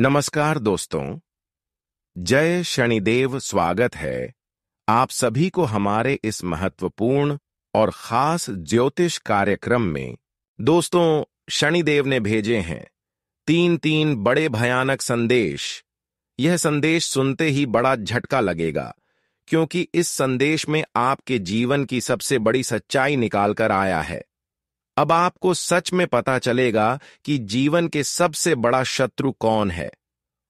नमस्कार दोस्तों, जय शनिदेव। स्वागत है आप सभी को हमारे इस महत्वपूर्ण और खास ज्योतिष कार्यक्रम में। दोस्तों, शनिदेव ने भेजे हैं तीन बड़े भयानक संदेश। यह संदेश सुनते ही बड़ा झटका लगेगा, क्योंकि इस संदेश में आपके जीवन की सबसे बड़ी सच्चाई निकाल कर आया है। अब आपको सच में पता चलेगा कि जीवन के सबसे बड़ा शत्रु कौन है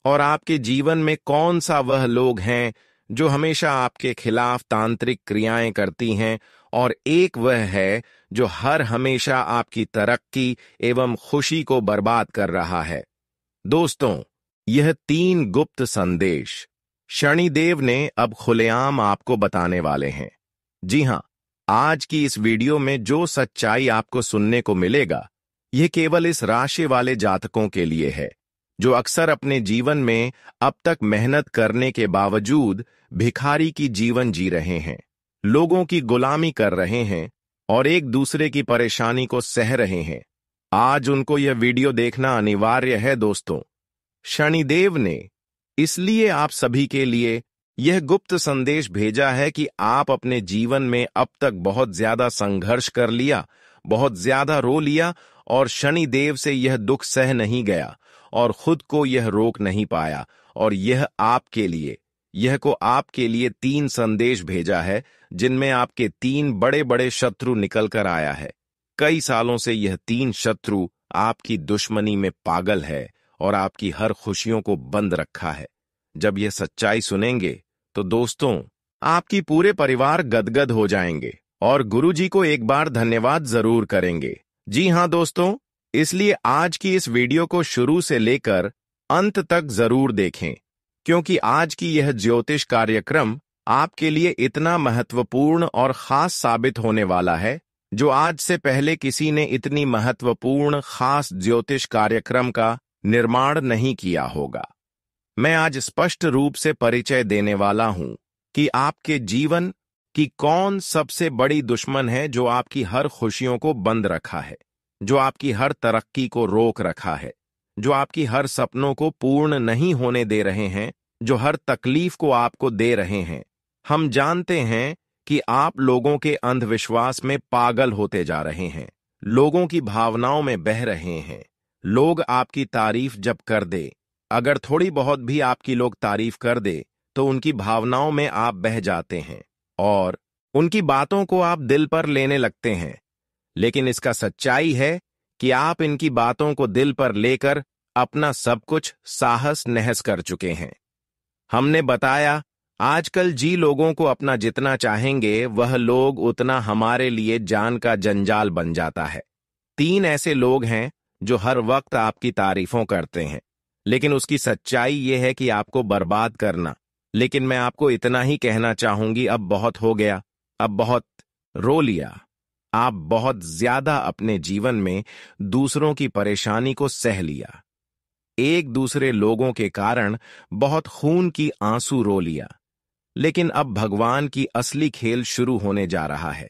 और आपके जीवन में कौन सा वह लोग हैं जो हमेशा आपके खिलाफ तांत्रिक क्रियाएं करती हैं, और एक वह है जो हमेशा आपकी तरक्की एवं खुशी को बर्बाद कर रहा है। दोस्तों, यह 3 गुप्त संदेश शनिदेव ने अब खुलेआम आपको बताने वाले हैं। जी हां, आज की इस वीडियो में जो सच्चाई आपको सुनने को मिलेगा, यह केवल इस राशि वाले जातकों के लिए है जो अक्सर अपने जीवन में अब तक मेहनत करने के बावजूद भिखारी की जीवन जी रहे हैं, लोगों की गुलामी कर रहे हैं और एक दूसरे की परेशानी को सह रहे हैं। आज उनको यह वीडियो देखना अनिवार्य है। दोस्तों, शनिदेव ने इसलिए आप सभी के लिए यह गुप्त संदेश भेजा है कि आप अपने जीवन में अब तक बहुत ज्यादा संघर्ष कर लिया, बहुत ज्यादा रो लिया और शनिदेव से यह दुख सह नहीं गया और खुद को यह रोक नहीं पाया, और यह आपके लिए 3 संदेश भेजा है जिनमें आपके 3 बड़े बड़े शत्रु निकल कर आया है। कई सालों से यह 3 शत्रु आपकी दुश्मनी में पागल है और आपकी हर खुशियों को बंद रखा है। जब यह सच्चाई सुनेंगे तो दोस्तों, आपकी पूरे परिवार गदगद हो जाएंगे और गुरुजी को एक बार धन्यवाद जरूर करेंगे। जी हां दोस्तों, इसलिए आज की इस वीडियो को शुरू से लेकर अंत तक जरूर देखें, क्योंकि आज की यह ज्योतिष कार्यक्रम आपके लिए इतना महत्वपूर्ण और खास साबित होने वाला है, जो आज से पहले किसी ने इतनी महत्वपूर्ण खास ज्योतिष कार्यक्रम का निर्माण नहीं किया होगा। मैं आज स्पष्ट रूप से परिचय देने वाला हूं कि आपके जीवन की कौन सबसे बड़ी दुश्मन है जो आपकी हर खुशियों को बंद रखा है, जो आपकी हर तरक्की को रोक रखा है, जो आपकी हर सपनों को पूर्ण नहीं होने दे रहे हैं, जो हर तकलीफ को आपको दे रहे हैं। हम जानते हैं कि आप लोगों के अंधविश्वास में पागल होते जा रहे हैं, लोगों की भावनाओं में बह रहे हैं। लोग आपकी तारीफ जब कर दे, अगर थोड़ी बहुत भी आपकी लोग तारीफ कर दे, तो उनकी भावनाओं में आप बह जाते हैं और उनकी बातों को आप दिल पर लेने लगते हैं। लेकिन इसका सच्चाई है कि आप इनकी बातों को दिल पर लेकर अपना सब कुछ साहस नहस कर चुके हैं। हमने बताया, आजकल लोगों को अपना जितना चाहेंगे वह लोग उतना हमारे लिए जान का जंजाल बन जाता है। 3 ऐसे लोग हैं जो हर वक्त आपकी तारीफों करते हैं, लेकिन उसकी सच्चाई यह है कि आपको बर्बाद करना। लेकिन मैं आपको इतना ही कहना चाहूंगी, अब बहुत हो गया, अब बहुत रो लिया। आप बहुत ज्यादा अपने जीवन में दूसरों की परेशानी को सह लिया, एक दूसरे लोगों के कारण बहुत खून की आंसू रो लिया। लेकिन अब भगवान की असली खेल शुरू होने जा रहा है।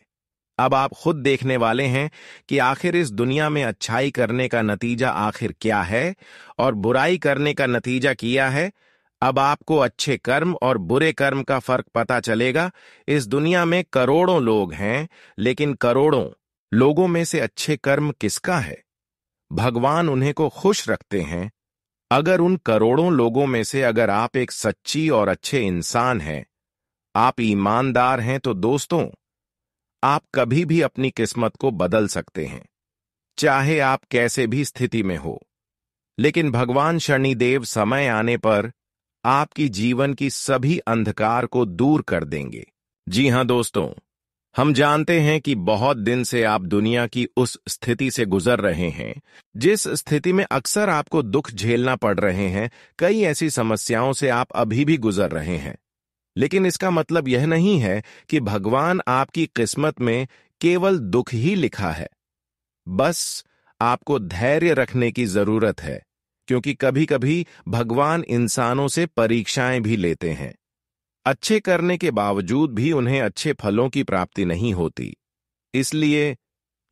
अब आप खुद देखने वाले हैं कि आखिर इस दुनिया में अच्छाई करने का नतीजा आखिर क्या है और बुराई करने का नतीजा किया है। अब आपको अच्छे कर्म और बुरे कर्म का फर्क पता चलेगा। इस दुनिया में करोड़ों लोग हैं, लेकिन करोड़ों लोगों में से अच्छे कर्म किसका है? भगवान उन्हें को खुश रखते हैं। अगर उन करोड़ों लोगों में से अगर आप एक सच्ची और अच्छे इंसान हैं, आप ईमानदार हैं, तो दोस्तों, आप कभी भी अपनी किस्मत को बदल सकते हैं, चाहे आप कैसे भी स्थिति में हो। लेकिन भगवान शनिदेव समय आने पर आपकी जीवन की सभी अंधकार को दूर कर देंगे। जी हां दोस्तों, हम जानते हैं कि बहुत दिन से आप दुनिया की उस स्थिति से गुजर रहे हैं जिस स्थिति में अक्सर आपको दुख झेलना पड़ रहे हैं। कई ऐसी समस्याओं से आप अभी भी गुजर रहे हैं, लेकिन इसका मतलब यह नहीं है कि भगवान आपकी किस्मत में केवल दुख ही लिखा है। बस आपको धैर्य रखने की जरूरत है, क्योंकि कभी कभी भगवान इंसानों से परीक्षाएं भी लेते हैं। अच्छे करने के बावजूद भी उन्हें अच्छे फलों की प्राप्ति नहीं होती। इसलिए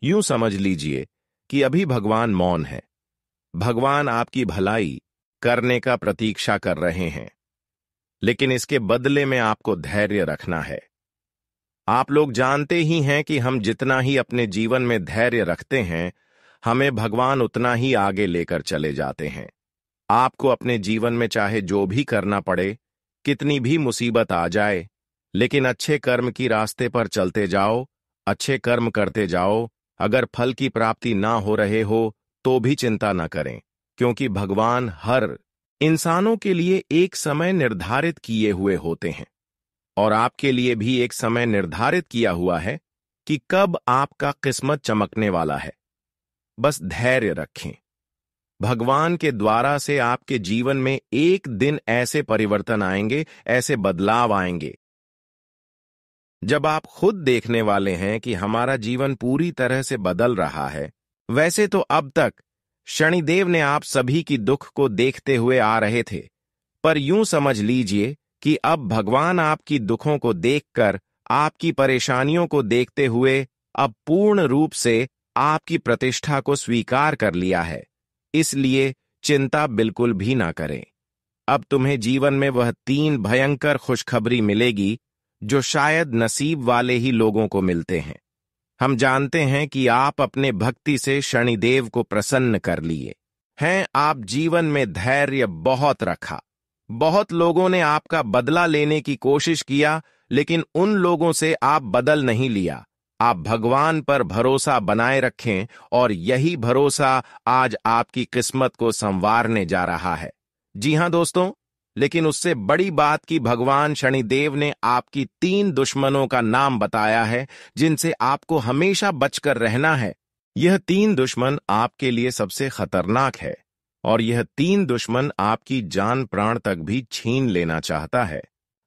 यूं समझ लीजिए कि अभी भगवान मौन है। भगवान आपकी भलाई करने का प्रतीक्षा कर रहे हैं, लेकिन इसके बदले में आपको धैर्य रखना है। आप लोग जानते ही हैं कि हम जितना ही अपने जीवन में धैर्य रखते हैं, हमें भगवान उतना ही आगे लेकर चले जाते हैं। आपको अपने जीवन में चाहे जो भी करना पड़े, कितनी भी मुसीबत आ जाए, लेकिन अच्छे कर्म की रास्ते पर चलते जाओ, अच्छे कर्म करते जाओ। अगर फल की प्राप्ति ना हो रहे हो तो भी चिंता न करें, क्योंकि भगवान हर इंसानों के लिए एक समय निर्धारित किए हुए होते हैं, और आपके लिए भी एक समय निर्धारित किया हुआ है कि कब आपका किस्मत चमकने वाला है। बस धैर्य रखें। भगवान के द्वारा से आपके जीवन में एक दिन ऐसे परिवर्तन आएंगे, ऐसे बदलाव आएंगे, जब आप खुद देखने वाले हैं कि हमारा जीवन पूरी तरह से बदल रहा है। वैसे तो अब तक शनिदेव ने आप सभी की दुख को देखते हुए आ रहे थे, पर यूं समझ लीजिए कि अब भगवान आपकी दुखों को देखकर, आपकी परेशानियों को देखते हुए अब पूर्ण रूप से आपकी प्रतिष्ठा को स्वीकार कर लिया है। इसलिए चिंता बिल्कुल भी ना करें। अब तुम्हें जीवन में वह 3 भयंकर खुशखबरी मिलेगी जो शायद नसीब वाले ही लोगों को मिलते हैं। हम जानते हैं कि आप अपने भक्ति से शनिदेव को प्रसन्न कर लिए हैं। आप जीवन में धैर्य बहुत रखा। बहुत लोगों ने आपका बदला लेने की कोशिश किया, लेकिन उन लोगों से आप बदल नहीं लिया। आप भगवान पर भरोसा बनाए रखें, और यही भरोसा आज आपकी किस्मत को संवारने जा रहा है। जी हां दोस्तों, लेकिन उससे बड़ी बात कि भगवान शनिदेव ने आपकी 3 दुश्मनों का नाम बताया है, जिनसे आपको हमेशा बचकर रहना है। यह 3 दुश्मन आपके लिए सबसे खतरनाक है, और यह 3 दुश्मन आपकी जान प्राण तक भी छीन लेना चाहता है।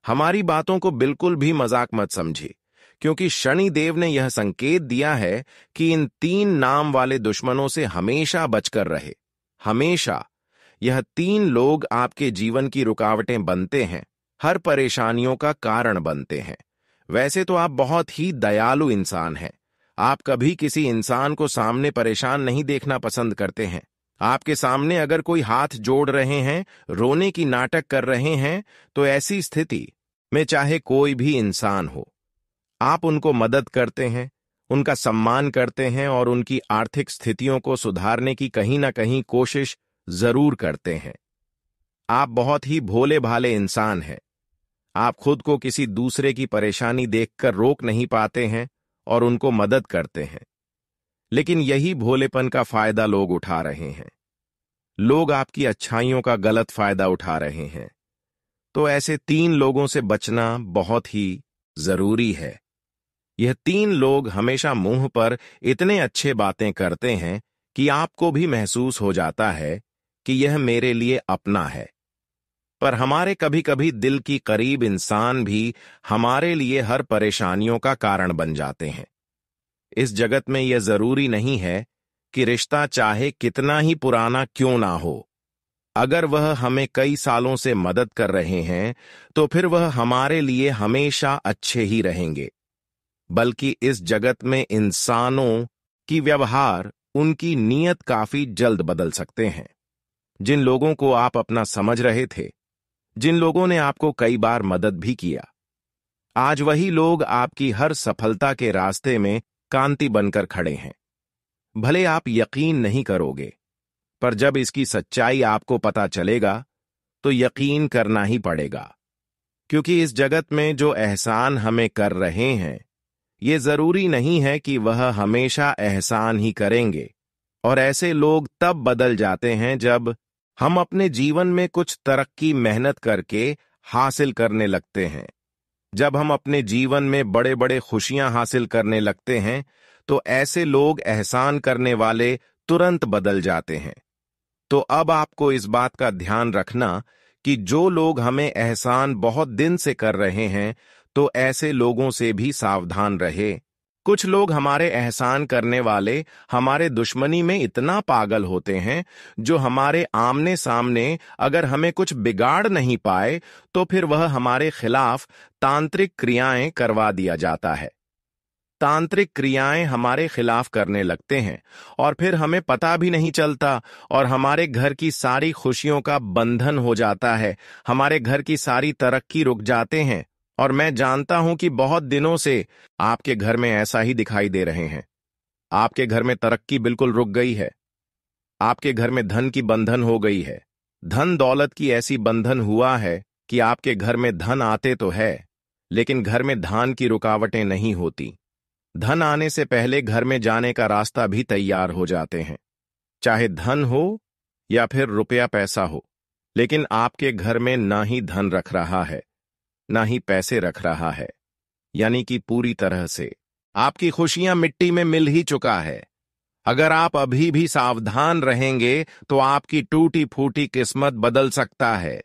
हमारी बातों को बिल्कुल भी मजाक मत समझिए, क्योंकि शनिदेव ने यह संकेत दिया है कि इन 3 नाम वाले दुश्मनों से हमेशा बचकर रहे। हमेशा। यह 3 लोग आपके जीवन की रुकावटें बनते हैं, हर परेशानियों का कारण बनते हैं। वैसे तो आप बहुत ही दयालु इंसान हैं। आप कभी किसी इंसान को सामने परेशान नहीं देखना पसंद करते हैं। आपके सामने अगर कोई हाथ जोड़ रहे हैं, रोने की नाटक कर रहे हैं, तो ऐसी स्थिति में चाहे कोई भी इंसान हो, आप उनको मदद करते हैं, उनका सम्मान करते हैं, और उनकी आर्थिक स्थितियों को सुधारने की कहीं ना कहीं कोशिश जरूर करते हैं। आप बहुत ही भोले भाले इंसान हैं। आप खुद को किसी दूसरे की परेशानी देखकर रोक नहीं पाते हैं और उनको मदद करते हैं, लेकिन यही भोलेपन का फायदा लोग उठा रहे हैं। लोग आपकी अच्छाइयों का गलत फायदा उठा रहे हैं। तो ऐसे 3 लोगों से बचना बहुत ही जरूरी है। यह 3 लोग हमेशा मुंह पर इतने अच्छे बातें करते हैं कि आपको भी महसूस हो जाता है कि यह मेरे लिए अपना है। पर हमारे कभी कभी दिल की करीब इंसान भी हमारे लिए हर परेशानियों का कारण बन जाते हैं। इस जगत में यह जरूरी नहीं है कि रिश्ता चाहे कितना ही पुराना क्यों ना हो, अगर वह हमें कई सालों से मदद कर रहे हैं, तो फिर वह हमारे लिए हमेशा अच्छे ही रहेंगे। बल्कि इस जगत में इंसानों की व्यवहार, उनकी नीयत काफी जल्द बदल सकते हैं। जिन लोगों को आप अपना समझ रहे थे, जिन लोगों ने आपको कई बार मदद भी किया, आज वही लोग आपकी हर सफलता के रास्ते में कांति बनकर खड़े हैं। भले आप यकीन नहीं करोगे, पर जब इसकी सच्चाई आपको पता चलेगा तो यकीन करना ही पड़ेगा, क्योंकि इस जगत में जो एहसान हमें कर रहे हैं, ये जरूरी नहीं है कि वह हमेशा एहसान ही करेंगे। और ऐसे लोग तब बदल जाते हैं जब हम अपने जीवन में कुछ तरक्की मेहनत करके हासिल करने लगते हैं। जब हम अपने जीवन में बड़े बड़े खुशियां हासिल करने लगते हैं, तो ऐसे लोग एहसान करने वाले तुरंत बदल जाते हैं। तो अब आपको इस बात का ध्यान रखना कि जो लोग हमें एहसान बहुत दिन से कर रहे हैं, तो ऐसे लोगों से भी सावधान रहे। कुछ लोग हमारे एहसान करने वाले हमारे दुश्मनी में इतना पागल होते हैं, जो हमारे आमने सामने अगर हमें कुछ बिगाड़ नहीं पाए, तो फिर वह हमारे खिलाफ तांत्रिक क्रियाएं करवा दिया जाता है। तांत्रिक क्रियाएं हमारे खिलाफ करने लगते हैं और फिर हमें पता भी नहीं चलता और हमारे घर की सारी खुशियों का बंधन हो जाता है, हमारे घर की सारी तरक्की रुक जाते हैं। और मैं जानता हूं कि बहुत दिनों से आपके घर में ऐसा ही दिखाई दे रहे हैं। आपके घर में तरक्की बिल्कुल रुक गई है। आपके घर में धन की बंधन हो गई है। धन दौलत की ऐसी बंधन हुआ है कि आपके घर में धन आते तो है, लेकिन घर में धान की रुकावटें नहीं होती। धन आने से पहले घर में जाने का रास्ता भी तैयार हो जाते हैं, चाहे धन हो या फिर रुपया पैसा हो। लेकिन आपके घर में ना ही धन रख रहा है, ना ही पैसे रख रहा है, यानी कि पूरी तरह से आपकी खुशियां मिट्टी में मिल ही चुका है। अगर आप अभी भी सावधान रहेंगे तो आपकी टूटी फूटी किस्मत बदल सकता है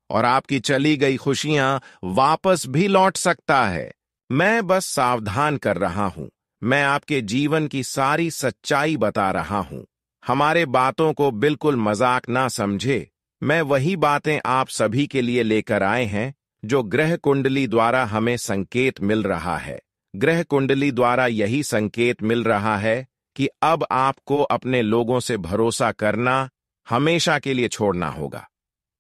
और आपकी चली गई खुशियां वापस भी लौट सकता है। मैं बस सावधान कर रहा हूं, मैं आपके जीवन की सारी सच्चाई बता रहा हूं। हमारे बातों को बिल्कुल मजाक ना समझे। मैं वही बातें आप सभी के लिए लेकर आए हैं जो ग्रह कुंडली द्वारा हमें संकेत मिल रहा है। ग्रह कुंडली द्वारा यही संकेत मिल रहा है कि अब आपको अपने लोगों से भरोसा करना हमेशा के लिए छोड़ना होगा।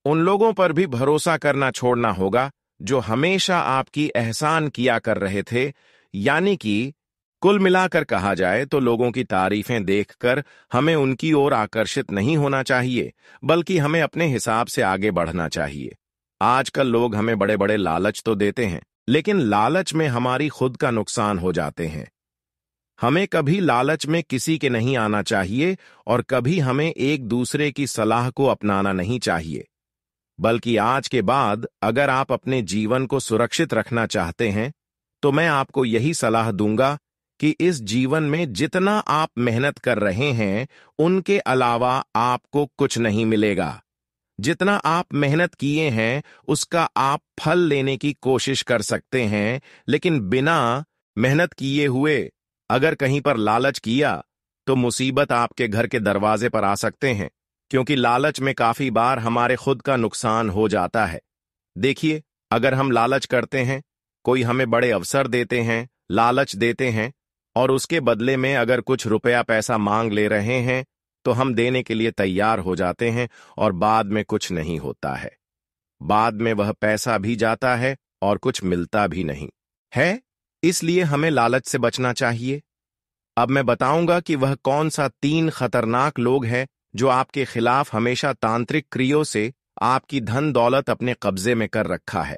उन लोगों पर भी भरोसा करना छोड़ना होगा जो हमेशा आपकी एहसान किया कर रहे थे, यानी कि कुल मिलाकर कहा जाए तो लोगों की तारीफें देखकर हमें उनकी ओर आकर्षित नहीं होना चाहिए, बल्कि हमें अपने हिसाब से आगे बढ़ना चाहिए। आजकल लोग हमें बड़े बड़े लालच तो देते हैं, लेकिन लालच में हमारी खुद का नुकसान हो जाते हैं। हमें कभी लालच में किसी के नहीं आना चाहिए और कभी हमें एक दूसरे की सलाह को अपनाना नहीं चाहिए। बल्कि आज के बाद अगर आप अपने जीवन को सुरक्षित रखना चाहते हैं तो मैं आपको यही सलाह दूंगा कि इस जीवन में जितना आप मेहनत कर रहे हैं उनके अलावा आपको कुछ नहीं मिलेगा। जितना आप मेहनत किए हैं उसका आप फल लेने की कोशिश कर सकते हैं, लेकिन बिना मेहनत किए हुए अगर कहीं पर लालच किया तो मुसीबत आपके घर के दरवाजे पर आ सकते हैं, क्योंकि लालच में काफी बार हमारे खुद का नुकसान हो जाता है। देखिए, अगर हम लालच करते हैं, कोई हमें बड़े अवसर देते हैं, लालच देते हैं और उसके बदले में अगर कुछ रुपया पैसा मांग ले रहे हैं तो हम देने के लिए तैयार हो जाते हैं और बाद में कुछ नहीं होता है। बाद में वह पैसा भी जाता है और कुछ मिलता भी नहीं है। इसलिए हमें लालच से बचना चाहिए। अब मैं बताऊंगा कि वह कौन सा 3 खतरनाक लोग हैं जो आपके खिलाफ हमेशा तांत्रिक क्रियों से आपकी धन दौलत अपने कब्जे में कर रखा है।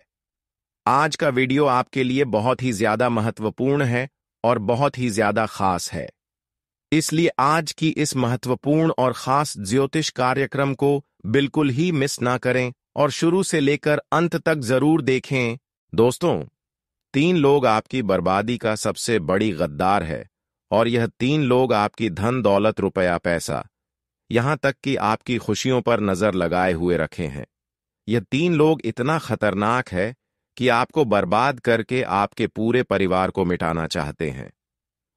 आज का वीडियो आपके लिए बहुत ही ज्यादा महत्वपूर्ण है और बहुत ही ज्यादा खास है। इसलिए आज की इस महत्वपूर्ण और खास ज्योतिष कार्यक्रम को बिल्कुल ही मिस ना करें और शुरू से लेकर अंत तक जरूर देखें। दोस्तों, 3 लोग आपकी बर्बादी का सबसे बड़ी गद्दार है और यह 3 लोग आपकी धन दौलत रुपया पैसा यहां तक कि आपकी खुशियों पर नजर लगाए हुए रखे हैं। यह 3 लोग इतना खतरनाक है कि आपको बर्बाद करके आपके पूरे परिवार को मिटाना चाहते हैं।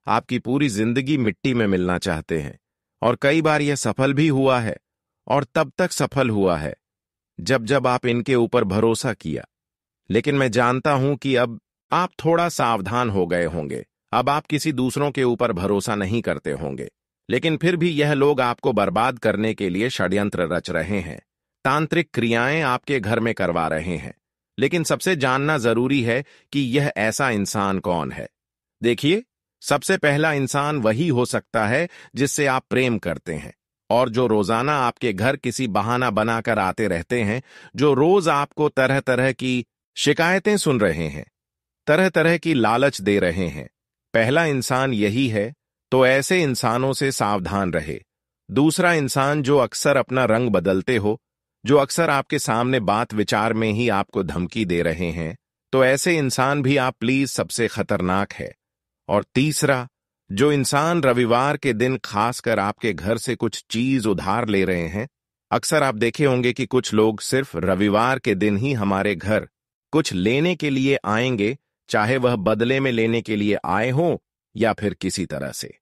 आपकी पूरी जिंदगी मिट्टी में मिलना चाहते हैं और कई बार यह सफल भी हुआ है और तब तक सफल हुआ है जब जब आप इनके ऊपर भरोसा किया। लेकिन मैं जानता हूं कि अब आप थोड़ा सावधान हो गए होंगे। अब आप किसी दूसरों के ऊपर भरोसा नहीं करते होंगे, लेकिन फिर भी यह लोग आपको बर्बाद करने के लिए षड्यंत्र रच रहे हैं। तांत्रिक क्रियाएं आपके घर में करवा रहे हैं। लेकिन सबसे जानना जरूरी है कि यह ऐसा इंसान कौन है। देखिए, सबसे पहला इंसान वही हो सकता है जिससे आप प्रेम करते हैं और जो रोजाना आपके घर किसी बहाना बनाकर आते रहते हैं, जो रोज आपको तरह तरह की शिकायतें सुन रहे हैं, तरह तरह की लालच दे रहे हैं। पहला इंसान यही है, तो ऐसे इंसानों से सावधान रहे। दूसरा इंसान जो अक्सर अपना रंग बदलते हो, जो अक्सर आपके सामने बात विचार में ही आपको धमकी दे रहे हैं, तो ऐसे इंसान भी आप प्लीज सबसे खतरनाक है। और तीसरा, जो इंसान रविवार के दिन खासकर आपके घर से कुछ चीज उधार ले रहे हैं। अक्सर आप देखे होंगे कि कुछ लोग सिर्फ रविवार के दिन ही हमारे घर कुछ लेने के लिए आएंगे, चाहे वह बदले में लेने के लिए आए हों या फिर किसी तरह से,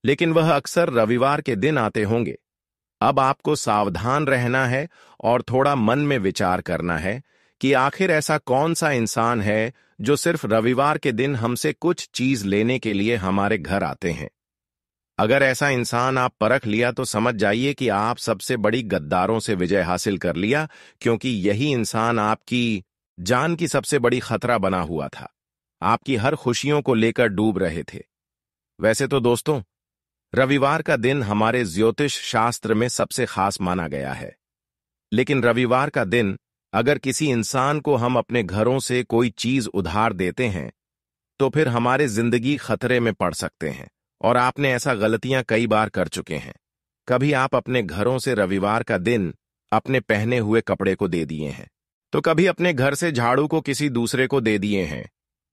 लेकिन वह अक्सर रविवार के दिन आते होंगे। अब आपको सावधान रहना है और थोड़ा मन में विचार करना है कि आखिर ऐसा कौन सा इंसान है जो सिर्फ रविवार के दिन हमसे कुछ चीज लेने के लिए हमारे घर आते हैं। अगर ऐसा इंसान आप परख लिया तो समझ जाइए कि आप सबसे बड़ी गद्दारों से विजय हासिल कर लिया, क्योंकि यही इंसान आपकी जान की सबसे बड़ी खतरा बना हुआ था। आपकी हर खुशियों को लेकर डूब रहे थे। वैसे तो दोस्तों, रविवार का दिन हमारे ज्योतिष शास्त्र में सबसे खास माना गया है, लेकिन रविवार का दिन अगर किसी इंसान को हम अपने घरों से कोई चीज उधार देते हैं तो फिर हमारी जिंदगी खतरे में पड़ सकते हैं। और आपने ऐसा गलतियां कई बार कर चुके हैं। कभी आप अपने घरों से रविवार का दिन अपने पहने हुए कपड़े को दे दिए हैं, तो कभी अपने घर से झाड़ू को किसी दूसरे को दे दिए हैं।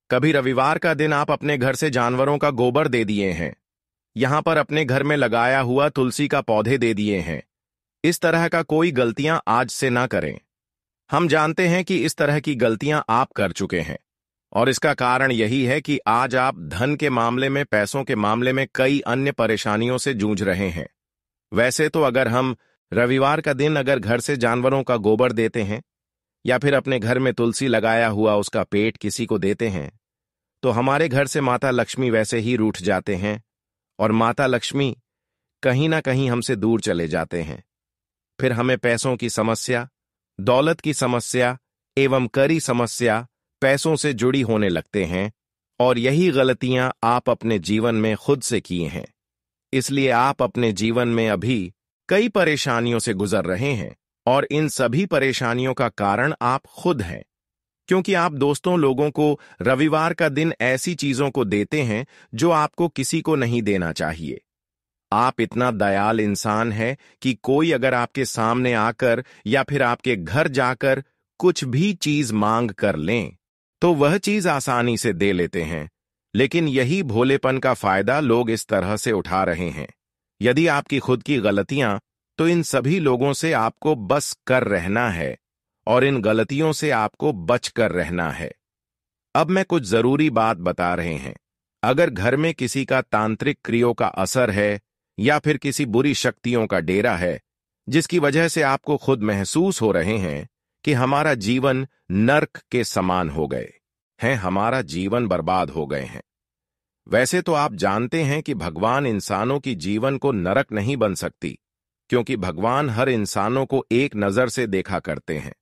कभी रविवार का दिन आप अपने घर से जानवरों का गोबर दे दिए हैं। यहां पर अपने घर में लगाया हुआ तुलसी का पौधे दे दिए हैं। इस तरह का कोई गलतियां आज से ना करें। हम जानते हैं कि इस तरह की गलतियां आप कर चुके हैं, और इसका कारण यही है कि आज आप धन के मामले में, पैसों के मामले में कई अन्य परेशानियों से जूझ रहे हैं। वैसे तो अगर हम रविवार का दिन अगर घर से जानवरों का गोबर देते हैं या फिर अपने घर में तुलसी लगाया हुआ उसका पेट किसी को देते हैं, तो हमारे घर से माता लक्ष्मी वैसे ही रूठ जाते हैं और माता लक्ष्मी कहीं ना कहीं हमसे दूर चले जाते हैं। फिर हमें पैसों की समस्या, दौलत की समस्या एवं करी समस्या पैसों से जुड़ी होने लगते हैं, और यही गलतियां आप अपने जीवन में खुद से किए हैं। इसलिए आप अपने जीवन में अभी कई परेशानियों से गुजर रहे हैं, और इन सभी परेशानियों का कारण आप खुद हैं, क्योंकि आप दोस्तों लोगों को रविवार का दिन ऐसी चीजों को देते हैं जो आपको किसी को नहीं देना चाहिए। आप इतना दयाल इंसान है कि कोई अगर आपके सामने आकर या फिर आपके घर जाकर कुछ भी चीज मांग कर लें तो वह चीज आसानी से दे लेते हैं, लेकिन यही भोलेपन का फायदा लोग इस तरह से उठा रहे हैं। यदि आपकी खुद की गलतियां, तो इन सभी लोगों से आपको बस कर रहना है और इन गलतियों से आपको बच कर रहना है। अब मैं कुछ जरूरी बात बता रहे हैं। अगर घर में किसी का तांत्रिक क्रियों का असर है या फिर किसी बुरी शक्तियों का डेरा है, जिसकी वजह से आपको खुद महसूस हो रहे हैं कि हमारा जीवन नर्क के समान हो गए हैं, हमारा जीवन बर्बाद हो गए हैं। वैसे तो आप जानते हैं कि भगवान इंसानों की जीवन को नरक नहीं बन सकती, क्योंकि भगवान हर इंसानों को एक नजर से देखा करते हैं।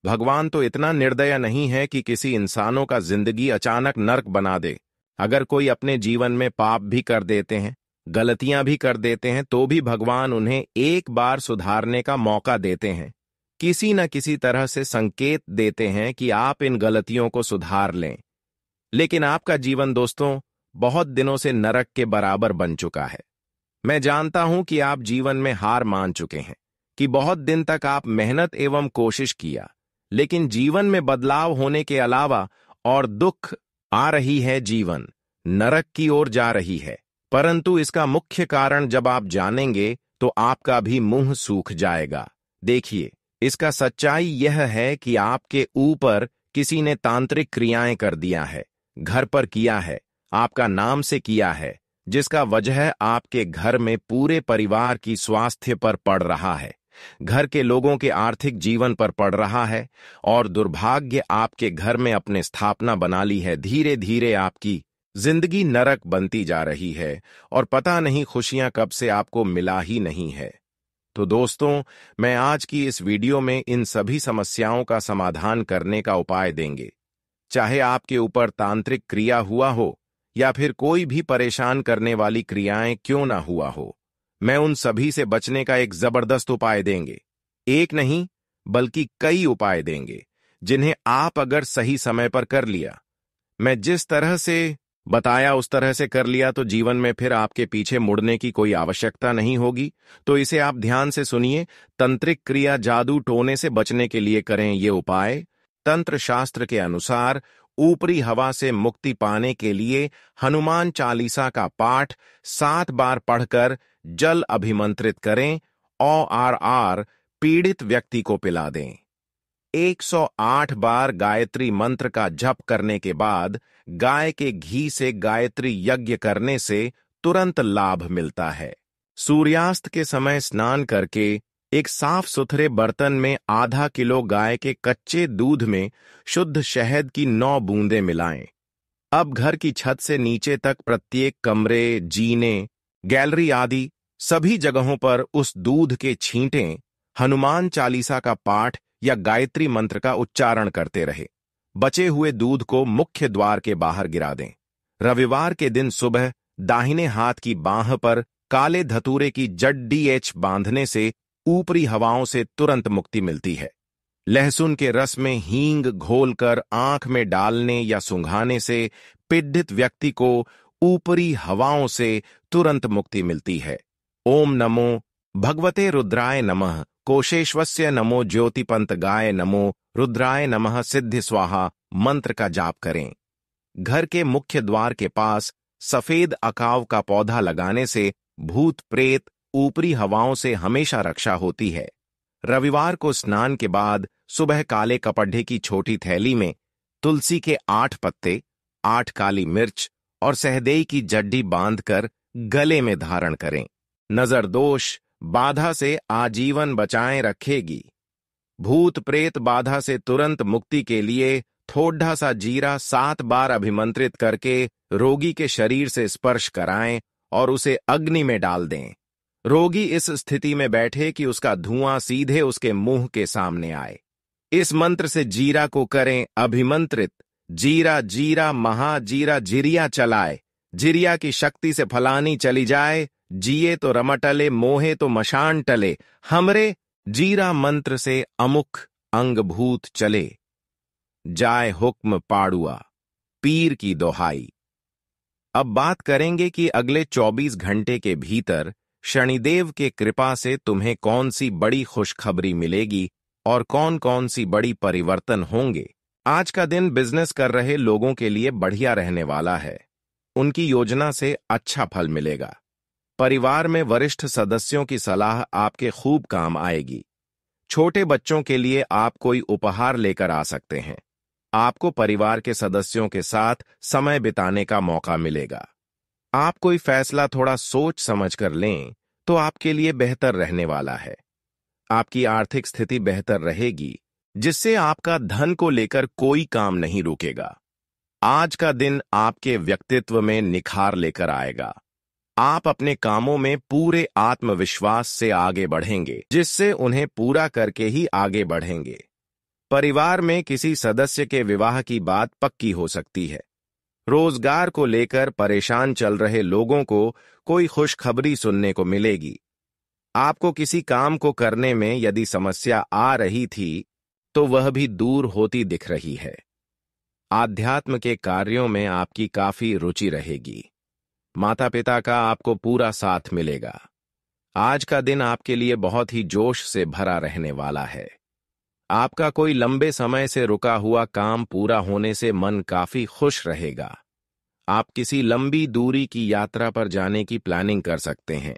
भगवान तो इतना निर्दय नहीं है कि किसी इंसानों का जिंदगी अचानक नर्क बना दे। अगर कोई अपने जीवन में पाप भी कर देते हैं, गलतियां भी कर देते हैं, तो भी भगवान उन्हें एक बार सुधारने का मौका देते हैं। किसी न किसी तरह से संकेत देते हैं कि आप इन गलतियों को सुधार लें। लेकिन आपका जीवन दोस्तों बहुत दिनों से नरक के बराबर बन चुका है। मैं जानता हूं कि आप जीवन में हार मान चुके हैं, कि बहुत दिन तक आप मेहनत एवं कोशिश किया, लेकिन जीवन में बदलाव होने के अलावा और दुख आ रही है, जीवन नरक की ओर जा रही है। परंतु इसका मुख्य कारण जब आप जानेंगे तो आपका भी मुंह सूख जाएगा। देखिए, इसका सच्चाई यह है कि आपके ऊपर किसी ने तांत्रिक क्रियाएं कर दिया है, घर पर किया है, आपका नाम से किया है, जिसका वजह आपके घर में पूरे परिवार की स्वास्थ्य पर पड़ रहा है, घर के लोगों के आर्थिक जीवन पर पड़ रहा है, और दुर्भाग्य आपके घर में अपने स्थापना बना ली है। धीरे धीरे आपकी जिंदगी नरक बनती जा रही है और पता नहीं खुशियां कब से आपको मिला ही नहीं है। तो दोस्तों, मैं आज की इस वीडियो में इन सभी समस्याओं का समाधान करने का उपाय देंगे। चाहे आपके ऊपर तांत्रिक क्रिया हुआ हो या फिर कोई भी परेशान करने वाली क्रियाएं क्यों ना हुआ हो, मैं उन सभी से बचने का एक जबरदस्त उपाय देंगे। एक नहीं बल्कि कई उपाय देंगे, जिन्हें आप अगर सही समय पर कर लिया, मैं जिस तरह से बताया उस तरह से कर लिया, तो जीवन में फिर आपके पीछे मुड़ने की कोई आवश्यकता नहीं होगी। तो इसे आप ध्यान से सुनिए। तंत्रिक क्रिया, जादू टोने से बचने के लिए करें ये उपाय। तंत्र शास्त्र के अनुसार ऊपरी हवा से मुक्ति पाने के लिए हनुमान चालीसा का पाठ 7 बार पढ़कर जल अभिमंत्रित करें और पीड़ित व्यक्ति को पिला दें। 108 बार गायत्री मंत्र का जप करने के बाद गाय के घी से गायत्री यज्ञ करने से तुरंत लाभ मिलता है। सूर्यास्त के समय स्नान करके एक साफ सुथरे बर्तन में आधा किलो गाय के कच्चे दूध में शुद्ध शहद की 9 बूंदें मिलाएं। अब घर की छत से नीचे तक प्रत्येक कमरे, जीने, गैलरी आदि सभी जगहों पर उस दूध के छींटें हनुमान चालीसा का पाठ या गायत्री मंत्र का उच्चारण करते रहे। बचे हुए दूध को मुख्य द्वार के बाहर गिरा दें। रविवार के दिन सुबह दाहिने हाथ की बांह पर काले धतूरे की जड़ बांधने से ऊपरी हवाओं से तुरंत मुक्ति मिलती है। लहसुन के रस में हींग घोलकर आंख में डालने या सुंघाने से पीड़ित व्यक्ति को ऊपरी हवाओं से तुरंत मुक्ति मिलती है। ओम नमो भगवते रुद्राय नमः, कोशेश्वस्य नमो ज्योतिपंत गाय नमो रुद्राय नमः सिद्धि स्वाहा मंत्र का जाप करें। घर के मुख्य द्वार के पास सफेद अकाव का पौधा लगाने से भूत प्रेत ऊपरी हवाओं से हमेशा रक्षा होती है। रविवार को स्नान के बाद सुबह काले कपड़े की छोटी थैली में तुलसी के 8 पत्ते, 8 काली मिर्च और सहदेई की जड्डी बांधकर गले में धारण करें। नजर दोष बाधा से आजीवन बचाएं रखेगी। भूत प्रेत बाधा से तुरंत मुक्ति के लिए थोड़ा सा जीरा 7 बार अभिमंत्रित करके रोगी के शरीर से स्पर्श कराएं और उसे अग्नि में डाल दें। रोगी इस स्थिति में बैठे कि उसका धुआं सीधे उसके मुंह के सामने आए। इस मंत्र से जीरा को करें अभिमंत्रित। जीरा जीरा महाजीरा जिरिया चलाए, जिरिया की शक्ति से फलानी चली जाए। जिए तो रमटले, मोहे तो मशान टले, हमरे जीरा मंत्र से अमुख अंगभूत चले। जाए हुक्म पाड़ुआ, पीर की दोहाई। अब बात करेंगे कि अगले 24 घंटे के भीतर शनिदेव के कृपा से तुम्हें कौन सी बड़ी खुशखबरी मिलेगी और कौन कौन सी बड़ी परिवर्तन होंगे। आज का दिन बिजनेस कर रहे लोगों के लिए बढ़िया रहने वाला है। उनकी योजना से अच्छा फल मिलेगा। परिवार में वरिष्ठ सदस्यों की सलाह आपके खूब काम आएगी। छोटे बच्चों के लिए आप कोई उपहार लेकर आ सकते हैं। आपको परिवार के सदस्यों के साथ समय बिताने का मौका मिलेगा। आप कोई फैसला थोड़ा सोच समझ कर लें तो आपके लिए बेहतर रहने वाला है। आपकी आर्थिक स्थिति बेहतर रहेगी, जिससे आपका धन को लेकर कोई काम नहीं रुकेगा। आज का दिन आपके व्यक्तित्व में निखार लेकर आएगा। आप अपने कामों में पूरे आत्मविश्वास से आगे बढ़ेंगे, जिससे उन्हें पूरा करके ही आगे बढ़ेंगे। परिवार में किसी सदस्य के विवाह की बात पक्की हो सकती है। रोजगार को लेकर परेशान चल रहे लोगों को कोई खुशखबरी सुनने को मिलेगी। आपको किसी काम को करने में यदि समस्या आ रही थी तो वह भी दूर होती दिख रही है। आध्यात्म के कार्यों में आपकी काफी रुचि रहेगी। माता पिता का आपको पूरा साथ मिलेगा। आज का दिन आपके लिए बहुत ही जोश से भरा रहने वाला है। आपका कोई लंबे समय से रुका हुआ काम पूरा होने से मन काफी खुश रहेगा। आप किसी लंबी दूरी की यात्रा पर जाने की प्लानिंग कर सकते हैं।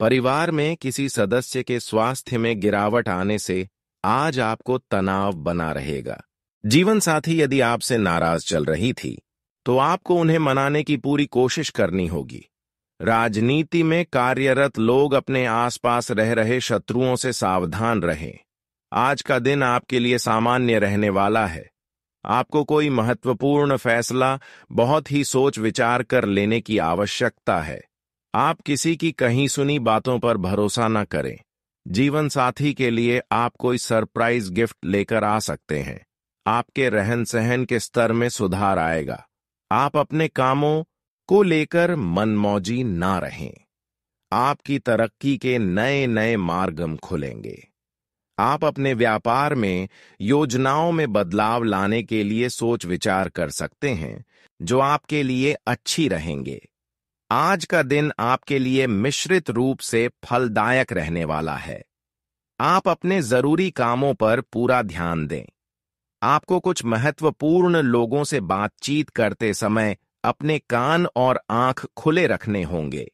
परिवार में किसी सदस्य के स्वास्थ्य में गिरावट आने से आज आपको तनाव बना रहेगा। जीवन साथी यदि आपसे नाराज चल रही थी तो आपको उन्हें मनाने की पूरी कोशिश करनी होगी। राजनीति में कार्यरत लोग अपने आसपास रह रहे शत्रुओं से सावधान रहें। आज का दिन आपके लिए सामान्य रहने वाला है। आपको कोई महत्वपूर्ण फैसला बहुत ही सोच विचार कर लेने की आवश्यकता है। आप किसी की कहीं सुनी बातों पर भरोसा न करें। जीवन साथी के लिए आप कोई सरप्राइज गिफ्ट लेकर आ सकते हैं। आपके रहन सहन के स्तर में सुधार आएगा। आप अपने कामों को लेकर मनमौजी ना रहें। आपकी तरक्की के नए नए मार्ग खुलेंगे। आप अपने व्यापार में योजनाओं में बदलाव लाने के लिए सोच विचार कर सकते हैं, जो आपके लिए अच्छी रहेंगे। आज का दिन आपके लिए मिश्रित रूप से फलदायक रहने वाला है। आप अपने जरूरी कामों पर पूरा ध्यान दें। आपको कुछ महत्वपूर्ण लोगों से बातचीत करते समय अपने कान और आंख खुले रखने होंगे।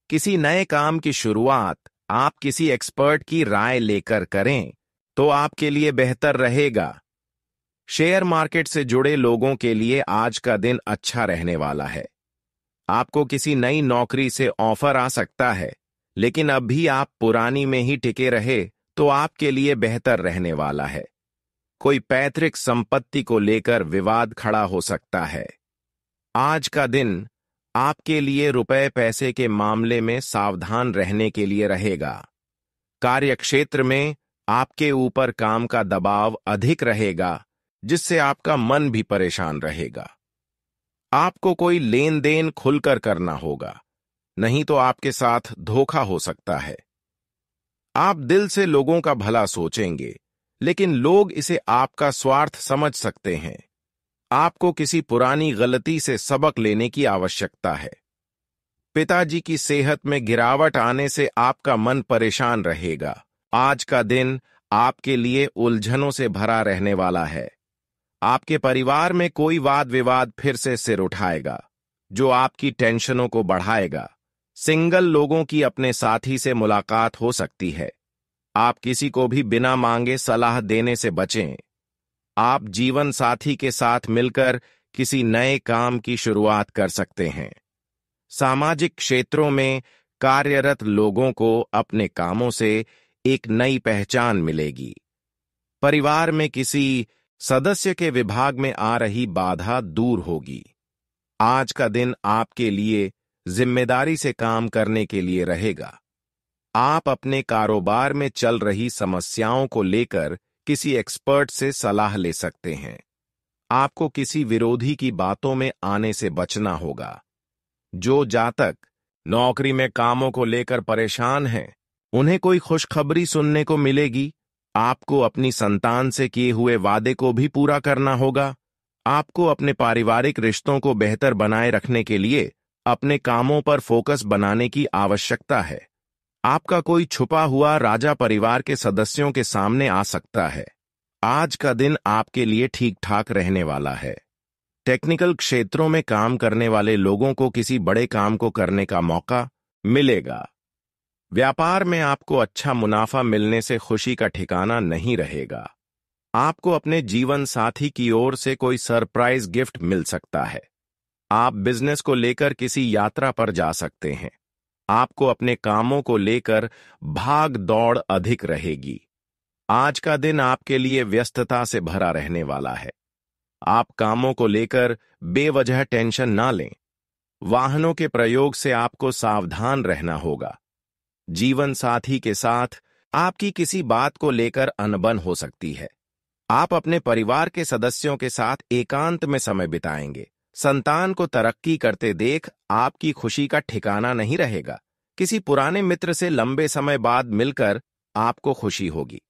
किसी नए काम की शुरुआत आप किसी एक्सपर्ट की राय लेकर करें तो आपके लिए बेहतर रहेगा। शेयर मार्केट से जुड़े लोगों के लिए आज का दिन अच्छा रहने वाला है। आपको किसी नई नौकरी से ऑफर आ सकता है, लेकिन अब भी आप पुरानी में ही टिके रहे तो आपके लिए बेहतर रहने वाला है। कोई पैतृक संपत्ति को लेकर विवाद खड़ा हो सकता है। आज का दिन आपके लिए रुपए पैसे के मामले में सावधान रहने के लिए रहेगा। कार्यक्षेत्र में आपके ऊपर काम का दबाव अधिक रहेगा, जिससे आपका मन भी परेशान रहेगा। आपको कोई लेन देन खुलकर करना होगा, नहीं तो आपके साथ धोखा हो सकता है। आप दिल से लोगों का भला सोचेंगे, लेकिन लोग इसे आपका स्वार्थ समझ सकते हैं। आपको किसी पुरानी गलती से सबक लेने की आवश्यकता है। पिताजी की सेहत में गिरावट आने से आपका मन परेशान रहेगा। आज का दिन आपके लिए उलझनों से भरा रहने वाला है। आपके परिवार में कोई वाद विवाद फिर से सिर उठाएगा, जो आपकी टेंशनों को बढ़ाएगा। सिंगल लोगों की अपने साथी से मुलाकात हो सकती है। आप किसी को भी बिना मांगे सलाह देने से बचें। आप जीवन साथी के साथ मिलकर किसी नए काम की शुरुआत कर सकते हैं। सामाजिक क्षेत्रों में कार्यरत लोगों को अपने कामों से एक नई पहचान मिलेगी। परिवार में किसी सदस्य के विभाग में आ रही बाधा दूर होगी। आज का दिन आपके लिए जिम्मेदारी से काम करने के लिए रहेगा। आप अपने कारोबार में चल रही समस्याओं को लेकर किसी एक्सपर्ट से सलाह ले सकते हैं। आपको किसी विरोधी की बातों में आने से बचना होगा। जो जातक नौकरी में कामों को लेकर परेशान हैं, उन्हें कोई खुशखबरी सुनने को मिलेगी। आपको अपनी संतान से किए हुए वादे को भी पूरा करना होगा। आपको अपने पारिवारिक रिश्तों को बेहतर बनाए रखने के लिए अपने कामों पर फोकस बनाने की आवश्यकता है। आपका कोई छुपा हुआ राजा परिवार के सदस्यों के सामने आ सकता है। आज का दिन आपके लिए ठीक ठाक रहने वाला है। टेक्निकल क्षेत्रों में काम करने वाले लोगों को किसी बड़े काम को करने का मौका मिलेगा। व्यापार में आपको अच्छा मुनाफा मिलने से खुशी का ठिकाना नहीं रहेगा। आपको अपने जीवन साथी की ओर से कोई सरप्राइज गिफ्ट मिल सकता है। आप बिजनेस को लेकर किसी यात्रा पर जा सकते हैं। आपको अपने कामों को लेकर भाग दौड़ अधिक रहेगी। आज का दिन आपके लिए व्यस्तता से भरा रहने वाला है। आप कामों को लेकर बेवजह टेंशन ना लें। वाहनों के प्रयोग से आपको सावधान रहना होगा। जीवन साथी के साथ आपकी किसी बात को लेकर अनबन हो सकती है। आप अपने परिवार के सदस्यों के साथ एकांत में समय बिताएंगे। संतान को तरक्की करते देख आपकी खुशी का ठिकाना नहीं रहेगा। किसी पुराने मित्र से लंबे समय बाद मिलकर आपको खुशी होगी।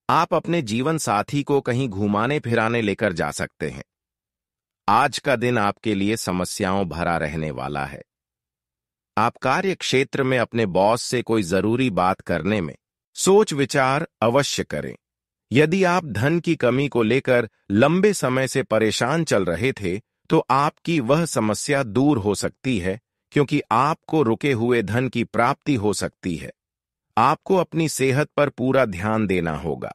आप अपने जीवन साथी को कहीं घुमाने फिराने लेकर जा सकते हैं। आज का दिन आपके लिए समस्याओं भरा रहने वाला है। आप कार्य क्षेत्र में अपने बॉस से कोई जरूरी बात करने में सोच विचार अवश्य करें। यदि आप धन की कमी को लेकर लंबे समय से परेशान चल रहे थे, तो आपकी वह समस्या दूर हो सकती है, क्योंकि आपको रुके हुए धन की प्राप्ति हो सकती है। आपको अपनी सेहत पर पूरा ध्यान देना होगा।